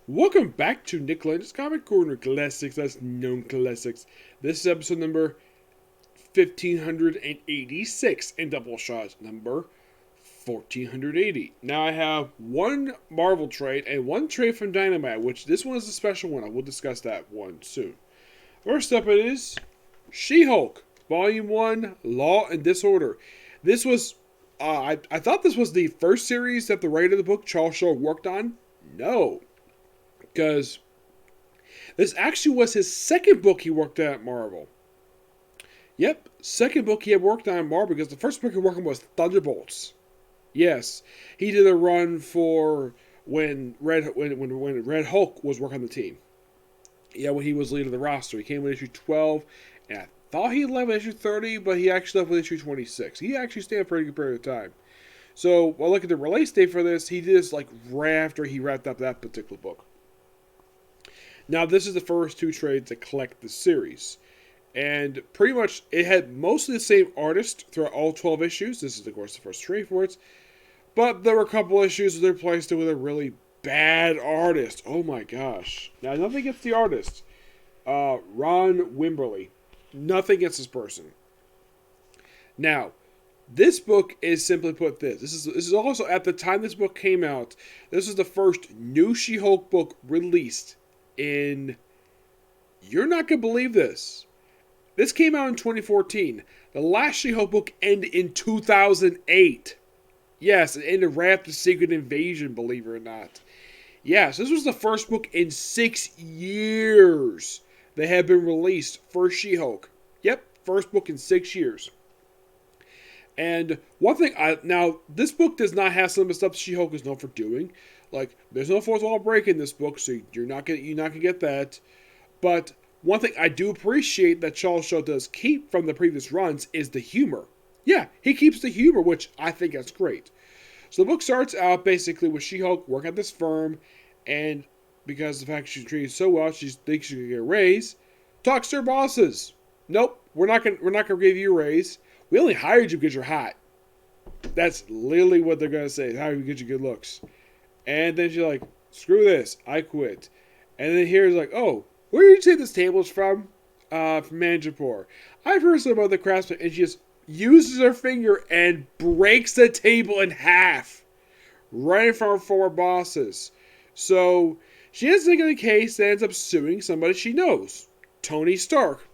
Welcome back to Nick Lenz's Comic Corner Classics, that's known classics. This is episode number 1586 and Doubleshot number 1480. Now I have one Marvel trade and one trade from Dynamite, which this one is a special one. I will discuss that one soon. First up it is She-Hulk, Volume 1, Law and Disorder. This was, I thought this was the first series that the writer of the book, Charles Shaw, worked on. No. Because this actually was his second book he worked on at Marvel. Yep, second book he had worked on at Marvel, because the first book he worked on was Thunderbolts. Yes, he did a run for when Red Hulk was working on the team. Yeah, when he was leading the roster. He came with issue 12, and I thought he left with issue 30, but he actually left with issue 26. He actually stayed a pretty good period of time. So, while looking at the release date for this, he did this like right after he wrapped up that particular book. Now, this is the first two trades that collect the series. And pretty much, it had mostly the same artist throughout all 12 issues. This is, of course, the first trade for it. But there were a couple issues where they replaced it with a really bad artist. Oh my gosh. Now, nothing against the artist. Ron Wimberly. Nothing against this person. Now, this book is simply put this. This is also, at the time this book came out, this is the first new She-Hulk book released in, you're not going to believe this. This came out in 2014. The last She-Hulk book ended in 2008. Yes, it ended right after Secret Invasion, believe it or not. Yes, this was the first book in 6 years that had been released for She-Hulk. Yep, first book in 6 years. And one thing, now this book does not have some of the stuff She-Hulk is known for doing. Like, there's no fourth wall break in this book, so you're not gonna get that. But one thing I do appreciate that Charles Shaw does keep from the previous runs is the humor. Yeah, he keeps the humor, which I think that's great. So the book starts out basically with She-Hulk working at this firm, and because of the fact she's treated so well, she thinks she can get a raise. Talks to her bosses. Nope, we're not gonna give you a raise. We only hired you because you're hot. That's literally what they're gonna say. How do we get you good looks? And then she's like, screw this, I quit. And then here's like, oh, where did you say this table's from? From Manjapur. I've heard some other craftsmen, and she just uses her finger and breaks the table in half. Right in front of her former bosses. So, she ends up taking the case and ends up suing somebody she knows. Tony Stark.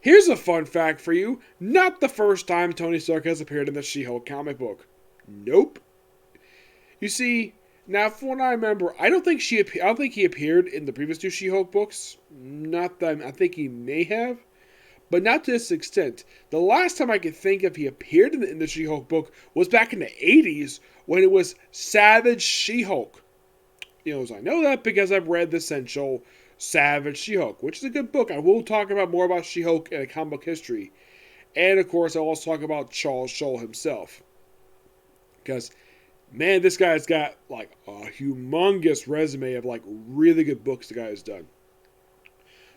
Here's a fun fact for you. Not the first time Tony Stark has appeared in the She-Hulk comic book. Nope. You see, now from what I remember, I don't think he appeared in the previous two She-Hulk books. Not that I think he may have, but not to this extent. The last time I could think of he appeared in the She-Hulk book was back in the 80s when it was Savage She-Hulk. I know that because I've read the essential Savage She-Hulk, which is a good book. I will talk about more about She-Hulk in a comic book history. And of course, I'll also talk about Charles Shaw himself. Because, man, this guy's got like a humongous resume of like really good books the guy has done.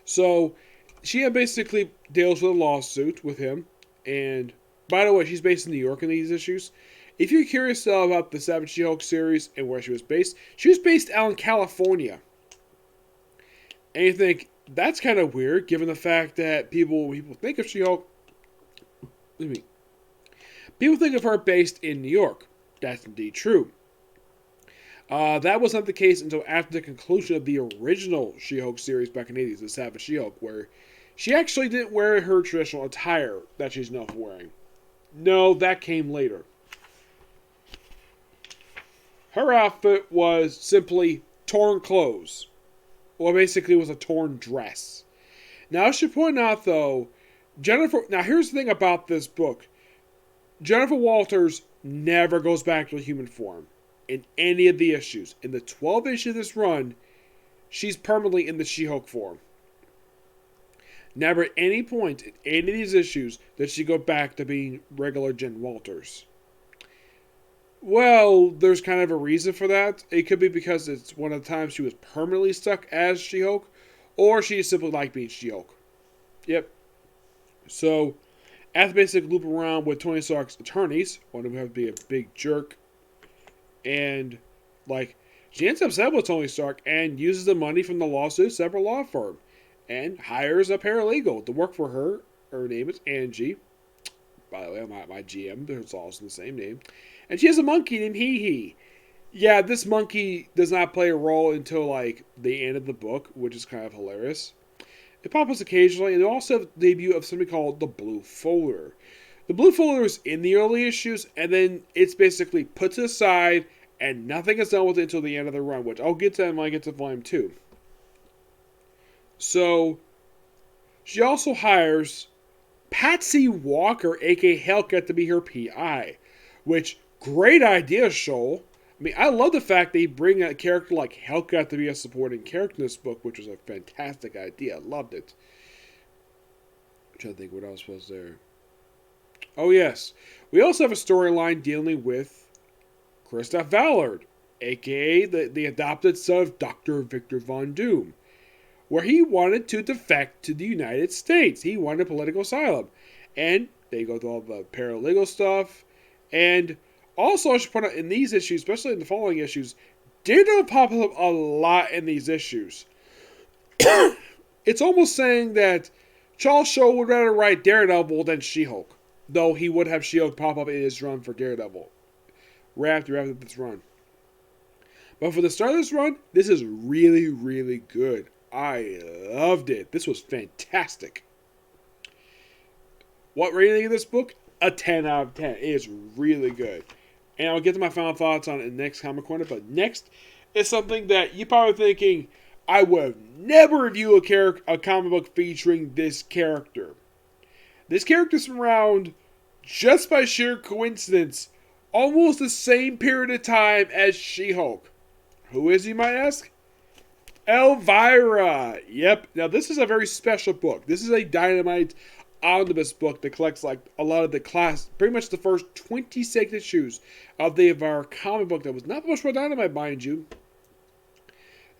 So, she basically deals with a lawsuit with him. And, by the way, she's based in New York in these issues. If you're curious about the Savage She-Hulk series and where she was based out in California. And you think, that's kind of weird, given the fact that people think of She-Hulk. People think of her based in New York. That's indeed true. That was not the case until after the conclusion of the original She-Hulk series back in the 80s, the Savage She-Hulk, where she actually didn't wear her traditional attire that she's known for wearing. No, that came later. Her outfit was simply torn clothes. Well, basically, it was a torn dress. Now, I should point out, though, now, here's the thing about this book. Jennifer Walters never goes back to a human form in any of the issues. In the 12 issues of this run, she's permanently in the She-Hulk form. Never at any point in any of these issues does she go back to being regular Jen Walters. Well, there's kind of a reason for that. It could be because it's one of the times she was permanently stuck as She-Hulk, or she simply liked being She-Hulk. Yep. So, after basically loop around with Tony Stark's attorneys, one of them have to be a big jerk, and, like, She ends up upset with Tony Stark and uses the money from the lawsuit to set up a law firm and hires a paralegal to work for her. Her name is Angie. By the way, my GM, there's also the same name. And she has a monkey named Hee Hee. Yeah, this monkey does not play a role until like the end of the book, which is kind of hilarious. It pops up occasionally, and they also have the debut of something called the Blue Folder. The Blue Folder is in the early issues, and then it's basically put to the side, and nothing is done with it until the end of the run, which I'll get to when I get to volume 2. So, she also hires Patsy Walker, aka Hellcat, to be her PI. Which, great idea, Shoal. I mean, I love the fact they bring a character like Hellcat to be a supporting character in this book, which was a fantastic idea. I loved it. I'm trying to think what else was there. Oh, yes. We also have a storyline dealing with Christoph Ballard, aka the adopted son of Dr. Victor Von Doom, where he wanted to defect to the United States. He wanted political asylum. And they go through all the paralegal stuff. And also, I should point out, in these issues, especially in the following issues, Daredevil pops up a lot in these issues. It's almost saying that Charles Shaw would rather write Daredevil than She-Hulk. Though he would have She-Hulk pop up in his run for Daredevil. Right after this run. But for the start of this run, this is really, really good. I loved it. This was fantastic. What rating of this book? A 10 out of 10. It is really good. And I'll get to my final thoughts on it in the next Comic Corner. But next is something that you're probably thinking, I would never review a comic book featuring this character. This character's from around, just by sheer coincidence, almost the same period of time as She-Hulk. Who is, you might ask? Elvira. Yep. Now, this is a very special book. This is a Dynamite Omnibus book that collects like a lot of the class, pretty much the first 26 issues of the Elvira comic book that was not published by Dynamite, mind you.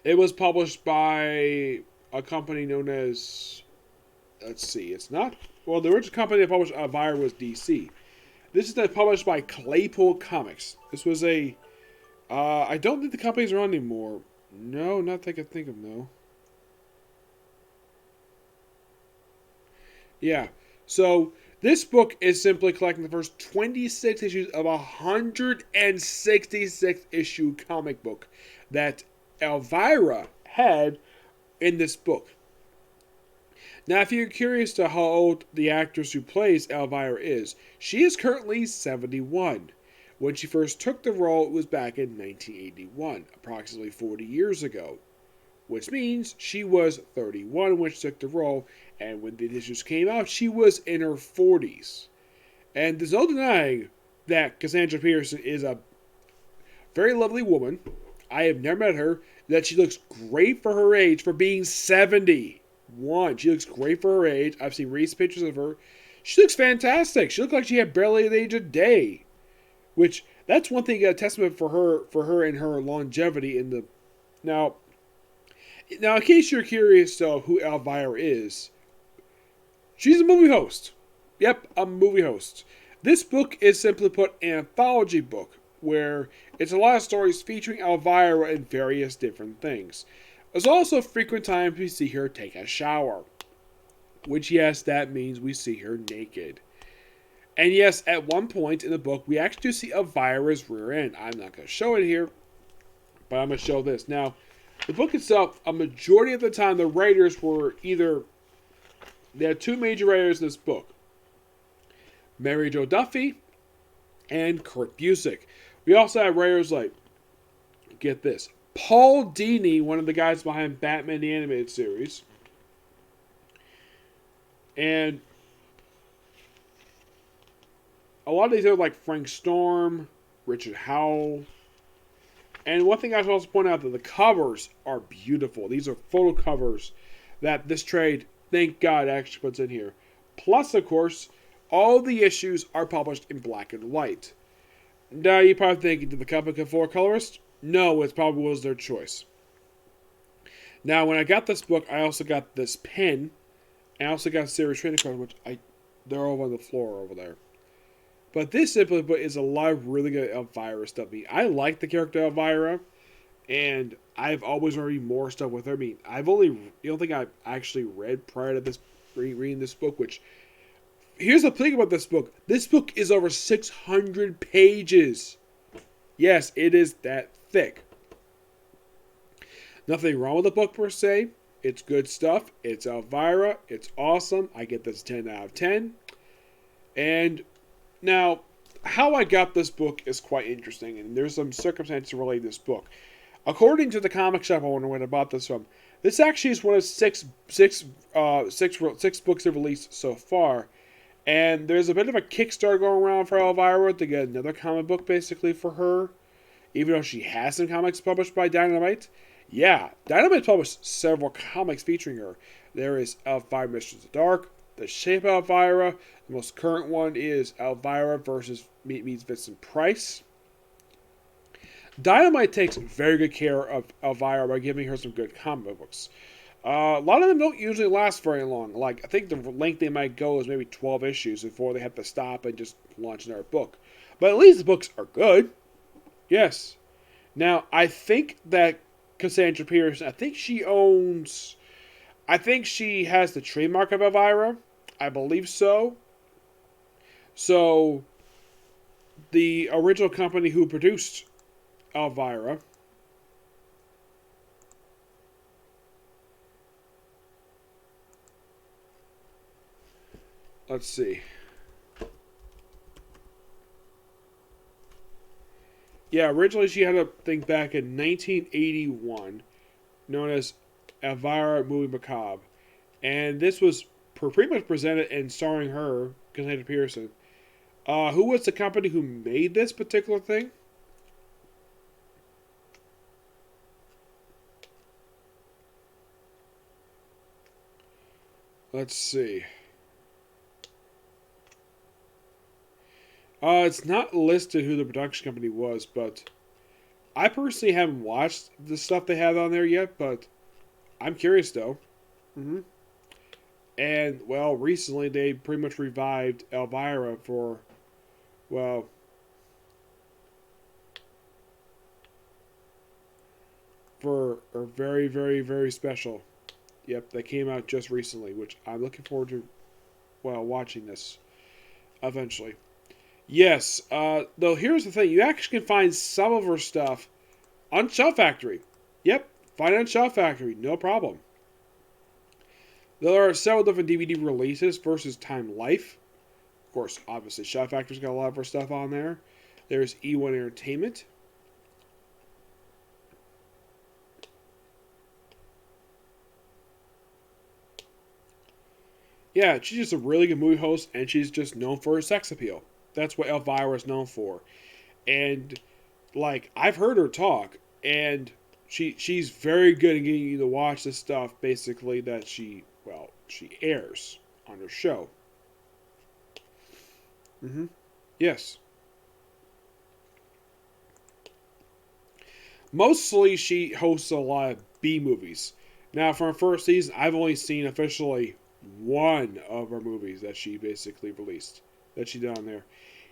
It was published by a company known as, let's see, it's not, well, the original company that published Elvira was DC. This is published by Claypool Comics. This was a, I don't think the company's around anymore. No, not that I can think of, no. Yeah, so this book is simply collecting the first 26 issues of a 166 issue comic book that Elvira had in this book. Now, if you're curious to how old the actress who plays Elvira is, she is currently 71. When she first took the role, it was back in 1981, approximately 40 years ago. Which means she was 31 when she took the role, and when the issues came out, she was in her 40s. And there's no denying that Cassandra Peterson is a very lovely woman. I have never met her. That she looks great for her age, for being 71. She looks great for her age. I've seen recent pictures of her. She looks fantastic. She looked like she had barely the age of day. Which, that's one thing, a testament for her and her longevity in the... Now, in case you're curious who Elvira is, she's a movie host. Yep, a movie host. This book is simply put an anthology book, where it's a lot of stories featuring Elvira in various different things. There's also frequent times we see her take a shower. Which, yes, that means we see her naked. And yes, at one point in the book, we actually do see Elvira's rear end. I'm not going to show it here, but I'm going to show this. Now, the book itself, a majority of the time, the writers were either... There are two major writers in this book. Mary Jo Duffy and Kurt Busiek. We also have writers like, get this, Paul Dini, one of the guys behind Batman the Animated Series. And a lot of these are like Frank Storm, Richard Howell. And one thing I should also point out that the covers are beautiful. These are photo covers that this trade, thank God, actually puts in here. Plus, of course, all the issues are published in black and white. Now, you're probably thinking, did the company afford colorist? No, it probably was their choice. Now, when I got this book, I also got this pen. And I also got a series trading card, which they're over on the floor over there. But this simply is a lot of really good Elvira stuff. I like the character Elvira. And I've always wanted to read more stuff with her. I mean, you don't think I've actually read prior to this, reading this book, which, here's the thing about this book. This book is over 600 pages. Yes, it is that thick. Nothing wrong with the book per se. It's good stuff. It's Elvira. It's awesome. I get this 10 out of 10. And now, how I got this book is quite interesting, and there's some circumstances related to this book. According to the comic shop owner when I bought this from, this actually is one of six books they've released so far. And there's a bit of a Kickstarter going around for Elvira to get another comic book basically for her. Even though she has some comics published by Dynamite. Yeah, Dynamite published several comics featuring her. There is Elvira Mistress of the Dark, The Shape of Elvira. The most current one is Elvira versus meets Vincent Price. Dynamite takes very good care of Elvira by giving her some good comic books. A lot of them don't usually last very long. Like, I think the length they might go is maybe 12 issues before they have to stop and just launch another book. But at least the books are good. Yes. Now, I think that Cassandra Pearson, I think she has the trademark of Elvira. I believe so. So, the original company who produced Elvira, let's see. Yeah, originally she had a thing back in 1981 known as Elvira Movie Macabre. And this was pretty much presented and starring her, Cassandra Pearson. Who was the company who made this particular thing? Let's see. It's not listed who the production company was, but I personally haven't watched the stuff they have on there yet, but I'm curious though. And, well, recently they pretty much revived Elvira for a very, very, very special. Yep, that came out just recently, which I'm looking forward to, watching this eventually. Yes, though here's the thing. You actually can find some of her stuff on Shelf Factory. Yep, find it on Shelf Factory, no problem. There are several different DVD releases versus Time Life. Of course, obviously, Shelf Factory's got a lot of her stuff on there. There's E1 Entertainment. Yeah, she's just a really good movie host, and she's just known for her sex appeal. That's what Elvira is known for. And, like, I've heard her talk, and she's very good at getting you to watch the stuff, basically, that she airs on her show. Yes. Mostly, she hosts a lot of B movies. Now, for her first season, I've only seen officially one of her movies that she basically released, that she did on there.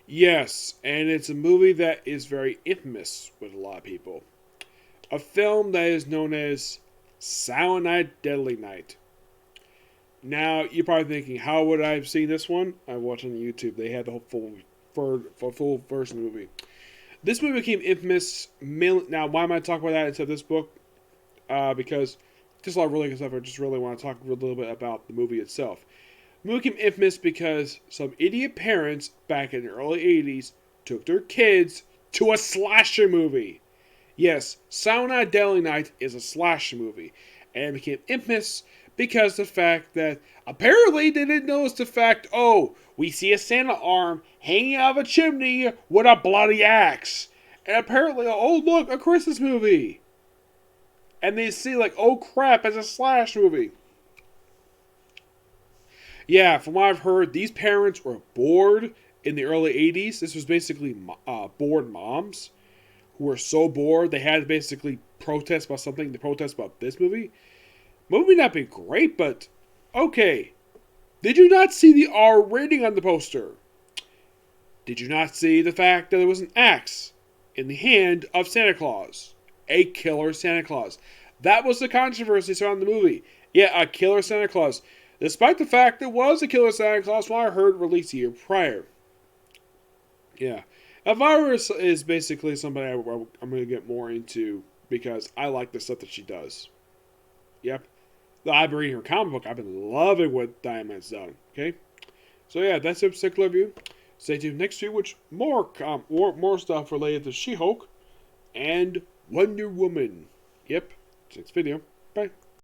Yes, and it's a movie that is very infamous with a lot of people. A film that is known as Silent Night, Deadly Night. Now, you're probably thinking, how would I have seen this one? I watched on YouTube. They had the whole full version of the movie. This movie became infamous. Now, why am I talking about that instead of this book? Because there's a lot of really good stuff. I just really want to talk a little bit about the movie itself. The movie became infamous because some idiot parents back in the early 80s took their kids to a slasher movie. Yes, Silent Night, Deadly Night is a slasher movie. And it became infamous because the fact that apparently they didn't notice the fact, we see a Santa arm hanging out of a chimney with a bloody axe. And apparently, look, a Christmas movie. And they see like, oh crap, it's a slash movie. Yeah, from what I've heard, these parents were bored in the early 80s. This was basically bored moms who were so bored they had to basically protest about something. To protest about this movie. Movie not be great, but okay. Did you not see the R rating on the poster? Did you not see the fact that there was an axe in the hand of Santa Claus? a killer Santa Claus. That was the controversy surrounding the movie. Yeah, a killer Santa Claus. Despite the fact it was a killer Santa Claus when I heard released a year prior. Yeah. Elvira is basically somebody I'm going to get more into because I like the stuff that she does. Yep. I've been reading her comic book. I've been loving what Diamond's done. Okay? So yeah, that's a particular review. Stay tuned next week, which more stuff related to She-Hulk and Wonder Woman. Yep. Next video. Bye.